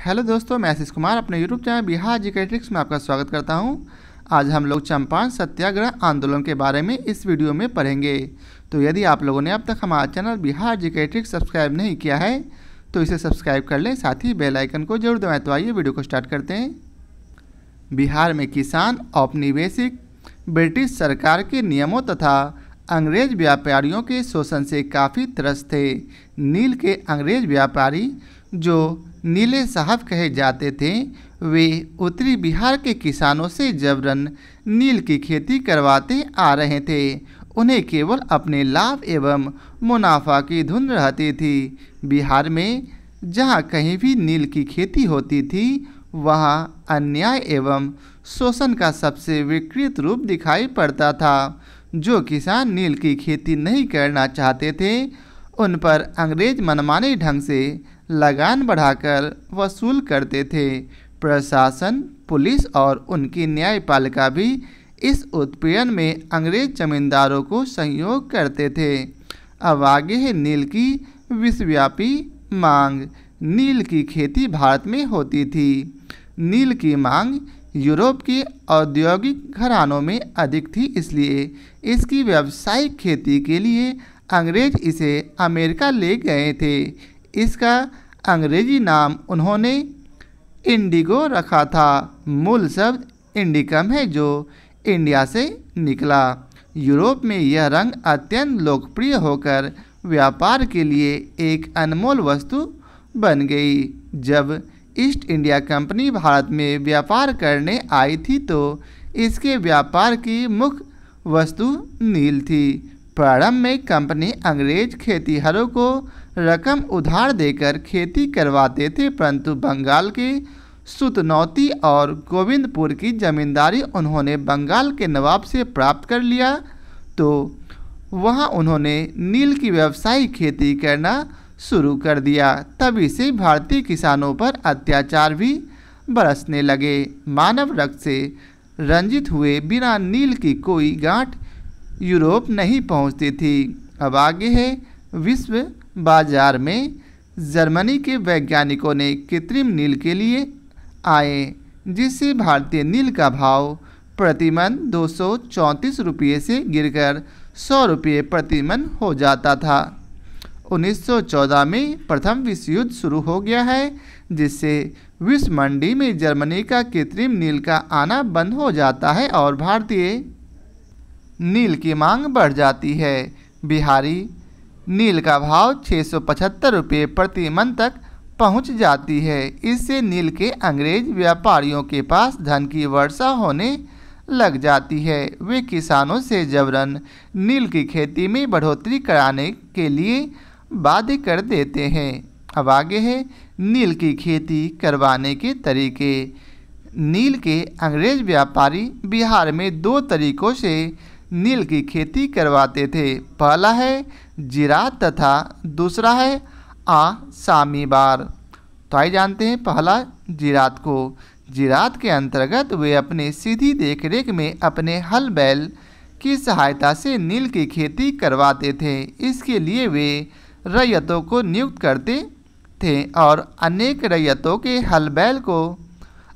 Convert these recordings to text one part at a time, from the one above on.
Hello दोस्तों, मैं आशीष कुमार अपने YouTube channel Bihar GK tricks में आपका स्वागत करता हूं। आज हम लोग चंपारण सत्याग्रह आंदोलन के बारे में इस वीडियो में पढ़ेंगे। तो यदि आप लोगों ने अब तक हमारा channel Bihar GK tricks subscribe नहीं किया है तो इसे सब्सक्राइब कर लें, साथ ही बेल आइकन को जरूर दबाएं। तो आइए वीडियो को स्टार्ट करते हैं। बिहार में किसान औपनिवेशिक ब्रिटिश सरकार के नियमों तथा अंग्रेज व्यापारियों के शोषण से काफ़ी त्रस्त थे। नील के अंग्रेज व्यापारी जो नीले साहब कहे जाते थे, वे उत्तरी बिहार के किसानों से जबरन नील की खेती करवाते आ रहे थे। उन्हें केवल अपने लाभ एवं मुनाफा की धुन रहती थी। बिहार में जहाँ कहीं भी नील की खेती होती थी, वहाँ अन्याय एवं शोषण का सबसे विकृत रूप दिखाई पड़ता था। जो किसान नील की खेती नहीं करना चाहते थे, उन पर अंग्रेज मनमाने ढंग से लगान बढ़ाकर वसूल करते थे। प्रशासन, पुलिस और उनकी न्यायपालिका भी इस उत्पीड़न में अंग्रेज जमींदारों को सहयोग करते थे। अब आगे है नील की विश्वव्यापी मांग। नील की खेती भारत में होती थी। नील की मांग यूरोप के औद्योगिक घरानों में अधिक थी, इसलिए इसकी व्यावसायिक खेती के लिए अंग्रेज इसे अमेरिका ले गए थे। इसका अंग्रेजी नाम उन्होंने इंडिगो रखा था। मूल शब्द इंडिकम है जो इंडिया से निकला। यूरोप में यह रंग अत्यंत लोकप्रिय होकर व्यापार के लिए एक अनमोल वस्तु बन गई। जब ईस्ट इंडिया कंपनी भारत में व्यापार करने आई थी तो इसके व्यापार की मुख्य वस्तु नील थी। प्रारंभ में कंपनी अंग्रेज खेतीहरों को रकम उधार देकर खेती करवाते थे, परंतु बंगाल के सुतनौती और गोविंदपुर की जमींदारी उन्होंने बंगाल के नवाब से प्राप्त कर लिया, तो वहां उन्होंने नील की व्यावसायिक खेती करना शुरू कर दिया। तभी से भारतीय किसानों पर अत्याचार भी बरसने लगे। मानव रक्त से रंजित हुए बिना नील की कोई गांठ यूरोप नहीं पहुंचती थी। अब आगे है विश्व बाजार में जर्मनी के वैज्ञानिकों ने कृत्रिम नील के लिए आए, जिससे भारतीय नील का भाव प्रतिमन 234 रुपये से गिरकर 100 रुपये प्रतिमन हो जाता था। 1914 में प्रथम विश्व युद्ध शुरू हो गया है, जिससे विश्व मंडी में जर्मनी का कृत्रिम नील का आना बंद हो जाता है और भारतीय नील की मांग बढ़ जाती है। बिहारी नील का भाव 675 रुपये प्रति मन तक पहुंच जाती है। इससे नील के अंग्रेज व्यापारियों के पास धन की वर्षा होने लग जाती है। वे किसानों से जबरन नील की खेती में बढ़ोतरी कराने के लिए बाध्य कर देते हैं। अब आगे है नील की खेती करवाने के तरीके। नील के अंग्रेज व्यापारी बिहार में 2 तरीकों से नील की खेती करवाते थे। पहला है जिरात तथा दूसरा है आसामीवार। तो आइए जानते हैं पहला जिरात को। जिरात के अंतर्गत वे अपने सीधी देखरेख में अपने हल बैल की सहायता से नील की खेती करवाते थे। इसके लिए वे रैयतों को नियुक्त करते थे और अनेक रैयतों के हल बैल को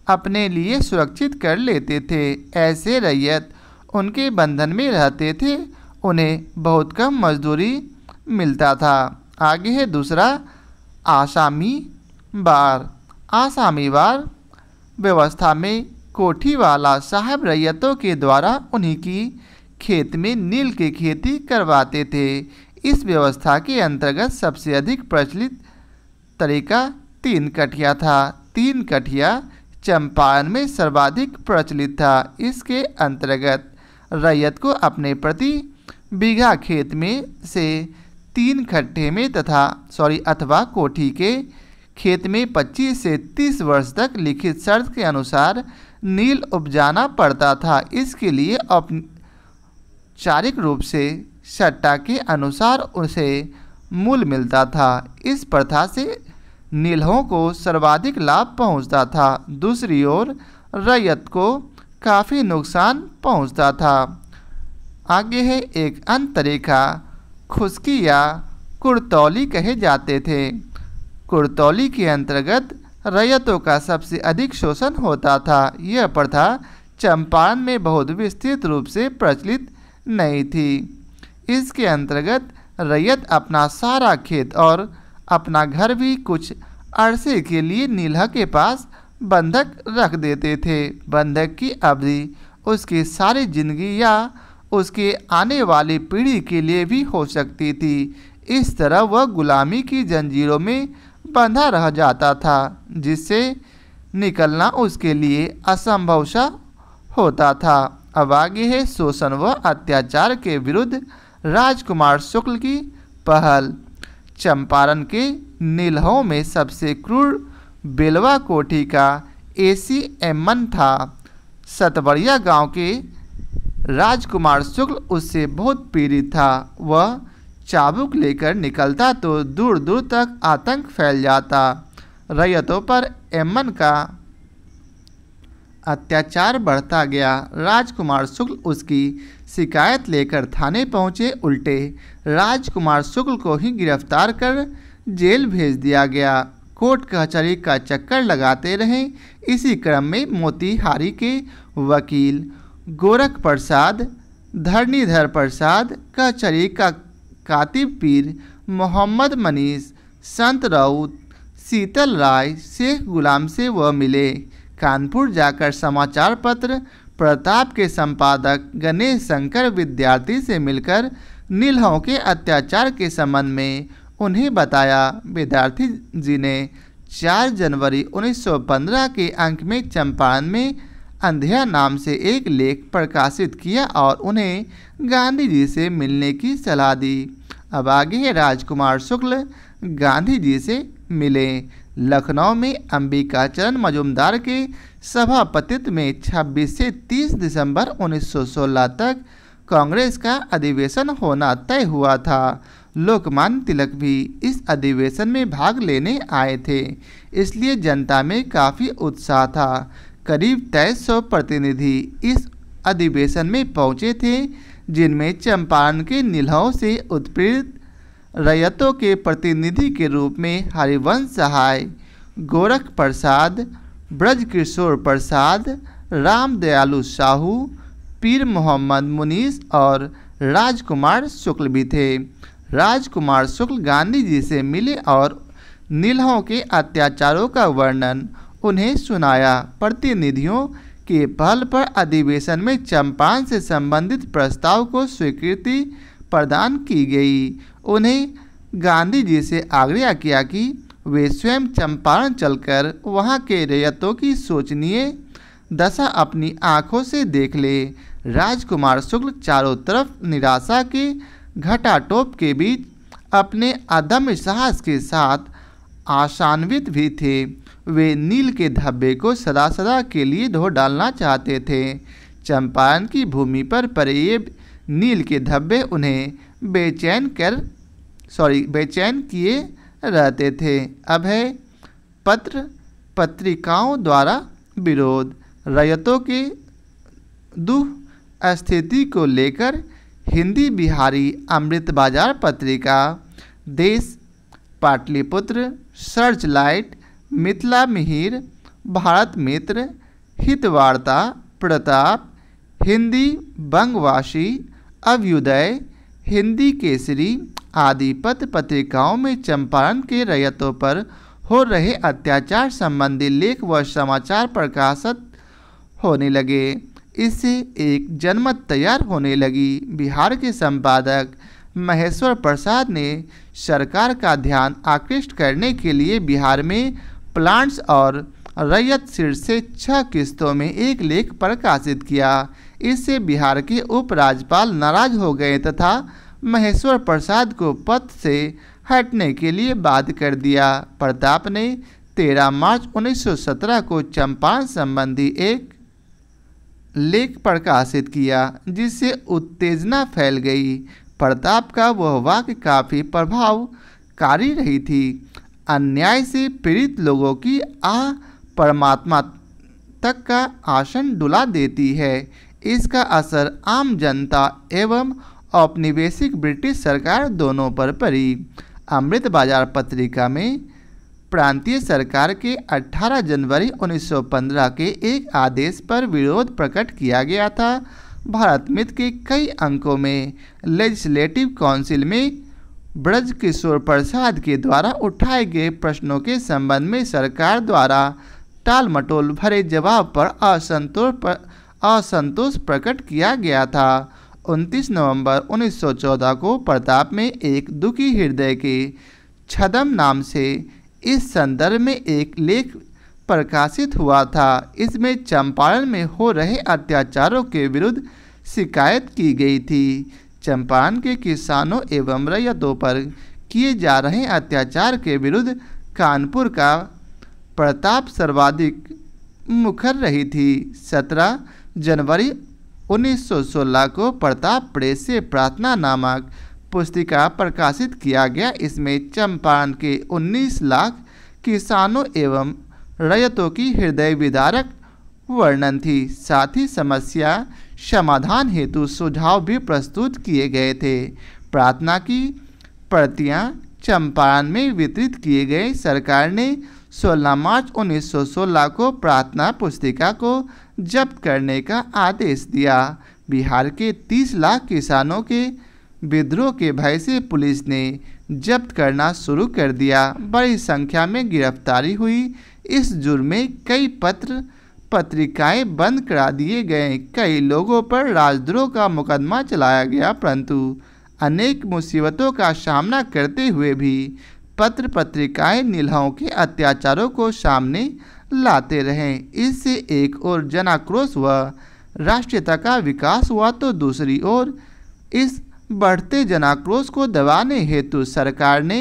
अपने लिए सुरक्षित कर लेते थे। ऐसे रैयत उनके बंधन में रहते थे, उन्हें बहुत कम मजदूरी मिलता था। आगे है दूसरा आसामीवार। आसामीवार व्यवस्था में कोठी वाला साहब रैयतों के द्वारा उन्हीं की खेत में नील की खेती करवाते थे। इस व्यवस्था के अंतर्गत सबसे अधिक प्रचलित तरीका 3 कठिया था। 3 कठिया चंपारण में सर्वाधिक प्रचलित था। इसके अंतर्गत रैयत को अपने प्रति बीघा खेत में से 3 कट्ठे में अथवा कोठी के खेत में 25 से 30 वर्ष तक लिखित शर्त के अनुसार नील उपजाना पड़ता था। इसके लिए औपचारिक रूप से सट्टा के अनुसार उसे मूल मिलता था। इस प्रथा से नीलहों को सर्वाधिक लाभ पहुंचता था। दूसरी ओर रैयत को काफ़ी नुकसान पहुंचता था। आगे है एक अन्य तरीका खुशकी या कुड़तौली कहे जाते थे। कुड़तौली के अंतर्गत रैयतों का सबसे अधिक शोषण होता था। यह प्रथा चंपारण में बहुत विस्तृत रूप से प्रचलित नहीं थी। इसके अंतर्गत रैयत अपना सारा खेत और अपना घर भी कुछ अरसे के लिए नीलहा के पास बंधक रख देते थे। बंधक की अवधि उसकी सारी जिंदगी या उसके आने वाली पीढ़ी के लिए भी हो सकती थी। इस तरह वह गुलामी की जंजीरों में बंधा रह जाता था, जिससे निकलना उसके लिए असंभव सा होता था। अब आगे है शोषण व अत्याचार के विरुद्ध राजकुमार शुक्ल की पहल। चंपारण के नीलहों में सबसे क्रूर बेलवा कोठी का एसी एमन था। सतबड़िया गांव के राजकुमार शुक्ल उससे बहुत पीड़ित था। वह चाबुक लेकर निकलता तो दूर दूर तक आतंक फैल जाता। रैयतों पर एमन का अत्याचार बढ़ता गया। राजकुमार शुक्ल उसकी शिकायत लेकर थाने पहुंचे। उल्टे राजकुमार शुक्ल को ही गिरफ्तार कर जेल भेज दिया गया। कोर्ट कचहरी का चक्कर लगाते रहे। इसी क्रम में मोतिहारी के वकील गोरख प्रसाद, धरणीधर प्रसाद, कचहरी का कातिब पीर मोहम्मद मनीष, संत राउत, शीतल राय, शेख गुलाम से वह मिले। कानपुर जाकर समाचार पत्र प्रताप के संपादक गणेश शंकर विद्यार्थी से मिलकर नीलहों के अत्याचार के संबंध में उन्हें बताया। विद्यार्थी जी ने 4 जनवरी 1915 के अंक में चंपारण में अंधेरा नाम से एक लेख प्रकाशित किया और उन्हें गांधी जी से मिलने की सलाह दी। अब आगे है राजकुमार शुक्ल गांधी जी से मिले। लखनऊ में अंबिकाचरण मजूमदार के सभापतित्व में 26 से 30 दिसंबर 1916 तक कांग्रेस का अधिवेशन होना तय हुआ था। लोकमान्य तिलक भी इस अधिवेशन में भाग लेने आए थे, इसलिए जनता में काफ़ी उत्साह था। करीब 2300 प्रतिनिधि इस अधिवेशन में पहुंचे थे, जिनमें चंपारण के नीलहों से उत्पीड़ित रैयतों के प्रतिनिधि के रूप में हरिवंश सहाय, गोरख प्रसाद, ब्रजकिशोर प्रसाद, राम दयालु साहू, पीर मोहम्मद मुनीस और राजकुमार शुक्ल भी थे। राजकुमार शुक्ल गांधी जी से मिले और नीलहों के अत्याचारों का वर्णन उन्हें सुनाया। प्रतिनिधियों के पहल पर अधिवेशन में चंपारण से संबंधित प्रस्ताव को स्वीकृति प्रदान की गई। उन्हें गांधी जी से आग्रह किया कि वे स्वयं चंपारण चलकर वहां के रैयतों की शोचनीय दशा अपनी आंखों से देख ले। राजकुमार शुक्ल चारों तरफ निराशा के घटाटोप के बीच अपने अदम्य साहस के साथ आशान्वित भी थे। वे नील के धब्बे को सदा सदा के लिए धो डालना चाहते थे। चंपारण की भूमि पर पड़े ये नील के धब्बे उन्हें बेचैन किए रहते थे। अब है पत्र पत्रिकाओं द्वारा विरोध। रैयतों के दुख स्थिति को लेकर हिंदी बिहारी अमृत बाजार पत्रिका, देश, पाटलिपुत्र, सर्चलाइट, मिथिला मिहिर, भारत मित्र, हितवार्ता, प्रताप, हिंदी बंगवासी, अभ्युदय, हिंदी केसरी आदि पत्र पत्रिकाओं में चंपारण के रैयतों पर हो रहे अत्याचार संबंधी लेख व समाचार प्रकाशित होने लगे। इससे एक जनमत तैयार होने लगी। बिहार के संपादक महेश्वर प्रसाद ने सरकार का ध्यान आकृष्ट करने के लिए बिहार में प्लांट्स और रैयत शीर्ष से 6 किस्तों में एक लेख प्रकाशित किया। इससे बिहार के उपराज्यपाल नाराज हो गए तथा महेश्वर प्रसाद को पद से हटने के लिए बाध्य कर दिया। प्रताप ने 13 मार्च 1917 को चंपारण संबंधी एक लेख प्रकाशित किया, जिससे उत्तेजना फैल गई। प्रताप का वह वाक्य काफ़ी प्रभावकारी रही थी। अन्याय से पीड़ित लोगों की आह परमात्मा तक का आसन डुला देती है। इसका असर आम जनता एवं औपनिवेशिक ब्रिटिश सरकार दोनों पर पड़ी। अमृत बाजार पत्रिका में प्रांतीय सरकार के 18 जनवरी 1915 के एक आदेश पर विरोध प्रकट किया गया था। भारत मित्र के कई अंकों में लेजिस्लेटिव काउंसिल में ब्रज किशोर प्रसाद के द्वारा उठाए गए प्रश्नों के संबंध में सरकार द्वारा टालमटोल भरे जवाब पर असंतोष प्रकट किया गया था। 29 नवंबर 1914 को प्रताप में एक दुखी हृदय के छदम नाम से इस संदर्भ में एक लेख प्रकाशित हुआ था। इसमें चंपारण में हो रहे अत्याचारों के विरुद्ध शिकायत की गई थी। चंपारण के किसानों एवं रैयतों पर किए जा रहे अत्याचार के विरुद्ध कानपुर का प्रताप सर्वाधिक मुखर रही थी। 17 जनवरी 1916 को प्रताप प्रेस से प्रार्थना नामक पुस्तिका प्रकाशित किया गया। इसमें चंपारण के 19 लाख किसानों एवं रैयतों की हृदय विदारक वर्णन थी। साथ ही समस्या समाधान हेतु सुझाव भी प्रस्तुत किए गए थे। प्रार्थना की प्रतियां चंपारण में वितरित किए गए। सरकार ने 16 मार्च 1916 को प्रार्थना पुस्तिका को जब्त करने का आदेश दिया। बिहार के 30 लाख किसानों के विद्रोह के भय से पुलिस ने जब्त करना शुरू कर दिया। बड़ी संख्या में गिरफ्तारी हुई। इस जुर्म में कई पत्रिकाएं बंद करा दिए गए। कई लोगों पर राजद्रोह का मुकदमा चलाया गया, परंतु अनेक मुसीबतों का सामना करते हुए भी पत्रिकाएं नीलहों के अत्याचारों को सामने लाते रहे। इससे एक ओर जनाक्रोश व राष्ट्रीयता का विकास हुआ तो दूसरी ओर इस बढ़ते जनाक्रोश को दबाने हेतु सरकार ने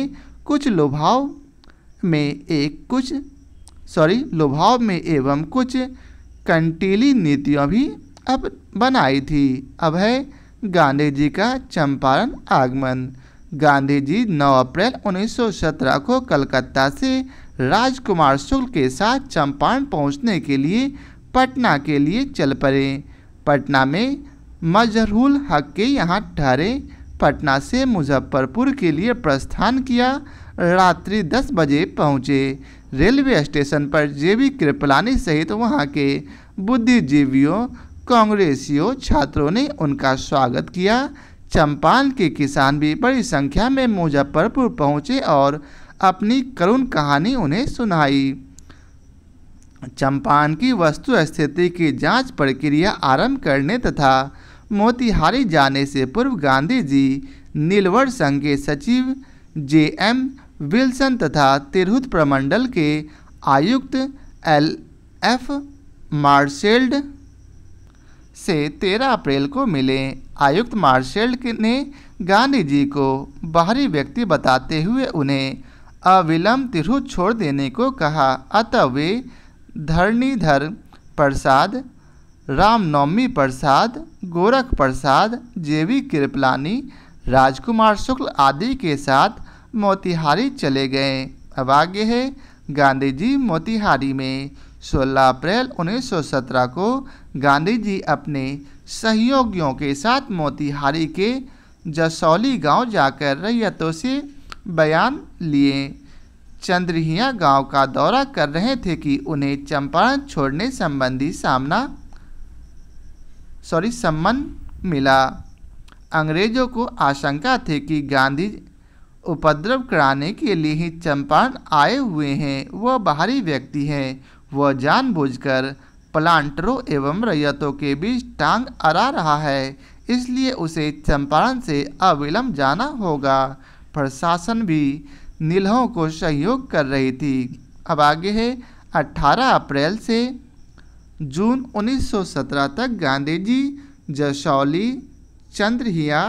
लोभाव में एवं कुछ कंटीली नीतियां भी अब बनाई थी। अब है गांधी जी का चंपारण आगमन। गांधी जी 9 अप्रैल 1917 को कलकत्ता से राजकुमार शुक्ल के साथ चंपारण पहुंचने के लिए पटना के लिए चल पड़े। पटना में मजहरूल हक के यहाँ ठहरे। पटना से मुजफ्फरपुर के लिए प्रस्थान किया। रात्रि 10 बजे पहुँचे। रेलवे स्टेशन पर जेबी कृपलानी सहित वहाँ के बुद्धिजीवियों, कांग्रेसियों, छात्रों ने उनका स्वागत किया। चंपारण के किसान भी बड़ी संख्या में मुजफ्फरपुर पहुँचे और अपनी करुण कहानी उन्हें सुनाई। चंपारण की वस्तु स्थिति की जांच प्रक्रिया आरंभ करने तथा मोतिहारी जाने से पूर्व गांधी जी नीलवर्ण संघ के सचिव J.M. विल्सन तथा तिरहुत प्रमंडल के आयुक्त L.F. मार्शेल्ड से 13 अप्रैल को मिले। आयुक्त मार्शेल्ड ने गांधी जी को बाहरी व्यक्ति बताते हुए उन्हें अविलंब तिरहुत छोड़ देने को कहा। अतः वे धरणीधर प्रसाद, रामनवमी प्रसाद, गोरख प्रसाद, जेबी कृपलानी, राजकुमार शुक्ल आदि के साथ मोतिहारी चले गए। अब आगे है गांधी जी मोतिहारी में। 16 अप्रैल 1917 को गांधी जी अपने सहयोगियों के साथ मोतिहारी के जसौली गांव जाकर रैयतों से बयान लिए। चंद्रहिया गांव का दौरा कर रहे थे कि उन्हें चंपारण छोड़ने संबंधी सम्मन मिला। अंग्रेजों को आशंका थी कि गांधी उपद्रव कराने के लिए ही चंपारण आए हुए हैं। वह बाहरी व्यक्ति हैं। वह जानबूझकर प्लांटरों एवं रैयतों के बीच टांग अड़ा रहा है, इसलिए उसे चंपारण से अविलंब जाना होगा। प्रशासन भी नीलहों को सहयोग कर रही थी। अब आगे है 18 अप्रैल से जून 1917 तक गांधी जी जसौली, चंद्रहिया,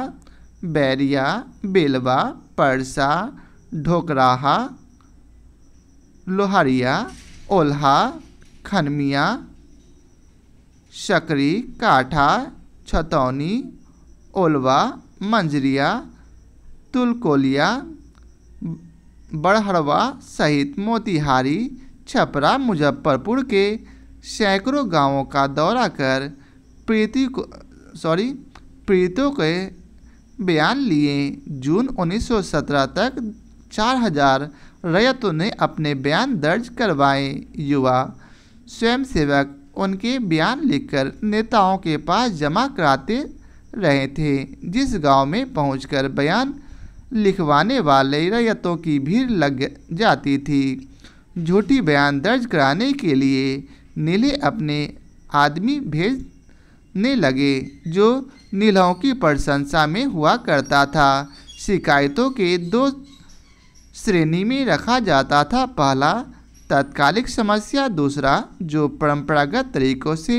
बैरिया, बेलवा, परसा, ढोकराहा, लोहारिया, ओल्हा, खनमिया, सकरी, काठा, छतौनी, ओलवा, मंजरिया, तुलकोलिया, बड़हड़वा सहित मोतिहारी, छपरा, मुजफ्फरपुर के सैकड़ों गांवों का दौरा कर पीड़ितों के बयान लिए। जून 1917 तक 4000 रैयतों ने अपने बयान दर्ज करवाए। युवा स्वयंसेवक उनके बयान लिखकर नेताओं के पास जमा कराते रहे थे। जिस गांव में पहुंचकर बयान लिखवाने वाले रैयतों की भीड़ लग जाती थी। झूठी बयान दर्ज कराने के लिए नीले अपने आदमी भेजने लगे, जो नीलों की प्रशंसा में हुआ करता था। शिकायतों के दो श्रेणी में रखा जाता था। पहला तात्कालिक समस्या, दूसरा जो परंपरागत तरीकों से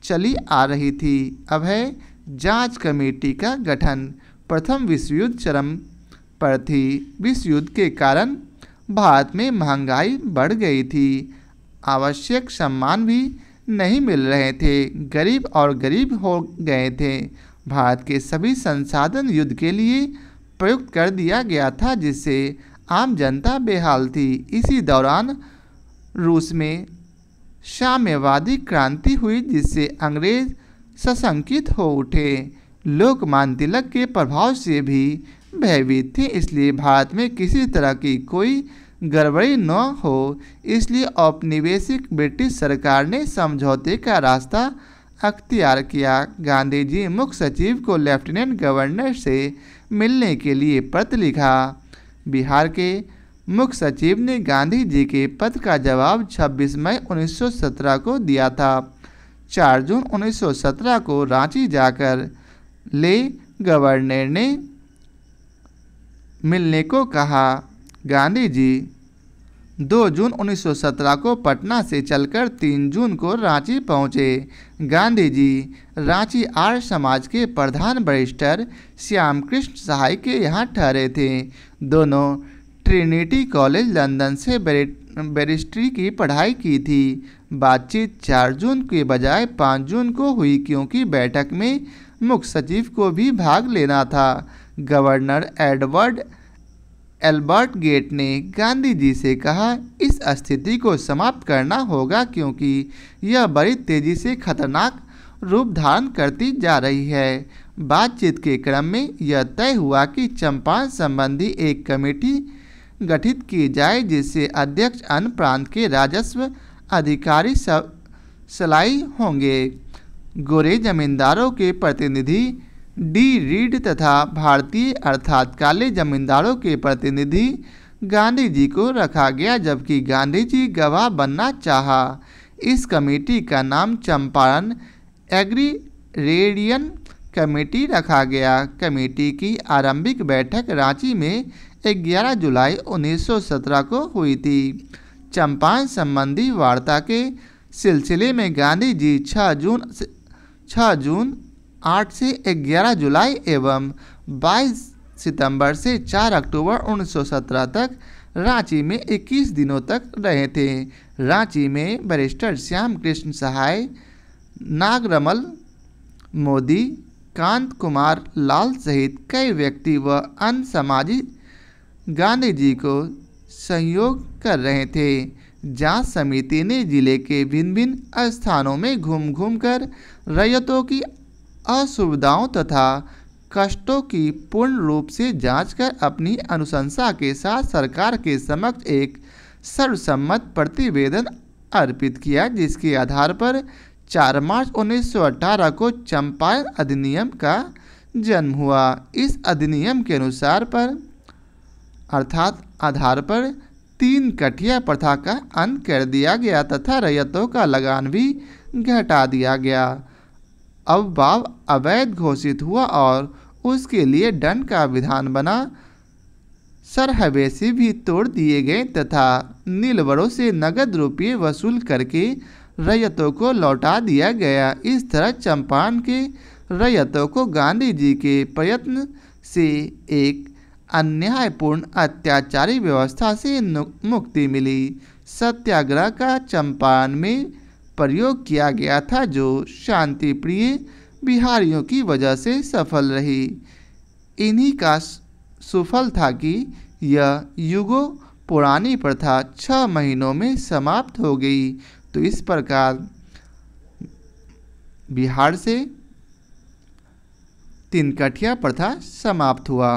चली आ रही थी। अब है जांच कमेटी का गठन। प्रथम विश्व युद्ध चरम पर थी। विश्व युद्ध के कारण भारत में महंगाई बढ़ गई थी। आवश्यक सम्मान भी नहीं मिल रहे थे। गरीब और गरीब हो गए थे। भारत के सभी संसाधन युद्ध के लिए प्रयुक्त कर दिया गया था, जिससे आम जनता बेहाल थी। इसी दौरान रूस में साम्यवादी क्रांति हुई, जिससे अंग्रेज सशंकित हो उठे। लोकमान्य तिलक के प्रभाव से भी भयभीत थे, इसलिए भारत में किसी तरह की कोई गड़बड़ी न हो, इसलिए औपनिवेशिक ब्रिटिश सरकार ने समझौते का रास्ता अख्तियार किया। गांधी जी मुख्य सचिव को लेफ्टिनेंट गवर्नर से मिलने के लिए पत्र लिखा। बिहार के मुख्य सचिव ने गांधी जी के पत्र का जवाब 26 मई 1917 को दिया था। 4 जून 1917 को रांची जाकर ले गवर्नर ने मिलने को कहा। गांधी जी 2 जून 1917 को पटना से चलकर 3 जून को रांची पहुँचे। गांधी जी रांची आर्य समाज के प्रधान बैरिस्टर श्याम कृष्ण सहाय के यहाँ ठहरे थे। दोनों ट्रिनिटी कॉलेज लंदन से बैरिस्ट्री की पढ़ाई की थी। बातचीत 4 जून के बजाय 5 जून को हुई, क्योंकि बैठक में मुख्य सचिव को भी भाग लेना था। गवर्नर एल्बर्ट गेट ने गांधी जी से कहा, इस स्थिति को समाप्त करना होगा, क्योंकि यह बड़ी तेजी से खतरनाक रूप धारण करती जा रही है। बातचीत के क्रम में यह तय हुआ कि चंपारण संबंधी एक कमेटी गठित की जाए, जिससे अध्यक्ष अन्य प्रांत के राजस्व अधिकारी सलाई होंगे। गोरे जमींदारों के प्रतिनिधि डी रीड तथा भारतीय अर्थात काले जमींदारों के प्रतिनिधि गांधी जी को रखा गया, जबकि गांधी जी गवाह बनना चाहा। इस कमेटी का नाम चंपारण एग्रीरेरियन कमेटी रखा गया। कमेटी की आरंभिक बैठक रांची में 11 जुलाई 1917 को हुई थी। चंपारण संबंधी वार्ता के सिलसिले में गांधी जी 6 जून 8 से 11 जुलाई एवं 22 सितंबर से 4 अक्टूबर 1917 तक रांची में 21 दिनों तक रहे थे। रांची में बैरिस्टर श्याम कृष्ण सहाय, नागरमल मोदी, कांत कुमार लाल सहित कई व्यक्ति व अन्य समाजी गांधी जी को सहयोग कर रहे थे। जांच समिति ने जिले के भिन्न भिन्न स्थानों में घूम घूम कर रैयतों की असुविधाओं तथा कष्टों की पूर्ण रूप से जांच कर अपनी अनुशंसा के साथ सरकार के समक्ष एक सर्वसम्मत प्रतिवेदन अर्पित किया, जिसके आधार पर 4 मार्च 1918 को चंपारण अधिनियम का जन्म हुआ। इस अधिनियम के आधार पर 3 कठिया प्रथा का अंत कर दिया गया तथा रैयतों का लगान भी घटा दिया गया। अब वाव अवैध घोषित हुआ और उसके लिए दंड का विधान बना। सरहवेशी भी तोड़ दिए गए तथा नीलवरों से नगद रुपये वसूल करके रैयतों को लौटा दिया गया। इस तरह चंपारण के रैयतों को गांधी जी के प्रयत्न से एक अन्यायपूर्ण अत्याचारी व्यवस्था से मुक्ति मिली। सत्याग्रह का चंपारण में प्रयोग किया गया था, जो शांति प्रिय बिहारियों की वजह से सफल रही। इन्हीं का सुफल था कि यह युगों पुरानी प्रथा 6 महीनों में समाप्त हो गई। तो इस प्रकार बिहार से 3 कठिया प्रथा समाप्त हुआ।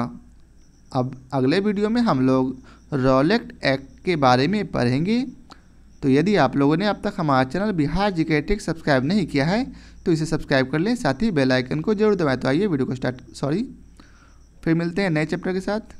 अब अगले वीडियो में हम लोग रॉलेट एक्ट के बारे में पढ़ेंगे। तो यदि आप लोगों ने अब तक हमारा channel Bihar GK tricks subscribe नहीं किया है तो इसे सब्सक्राइब कर लें, साथ ही बेल आइकन को जरूर दबाएं। तो आइए वीडियो को फिर मिलते हैं नए चैप्टर के साथ।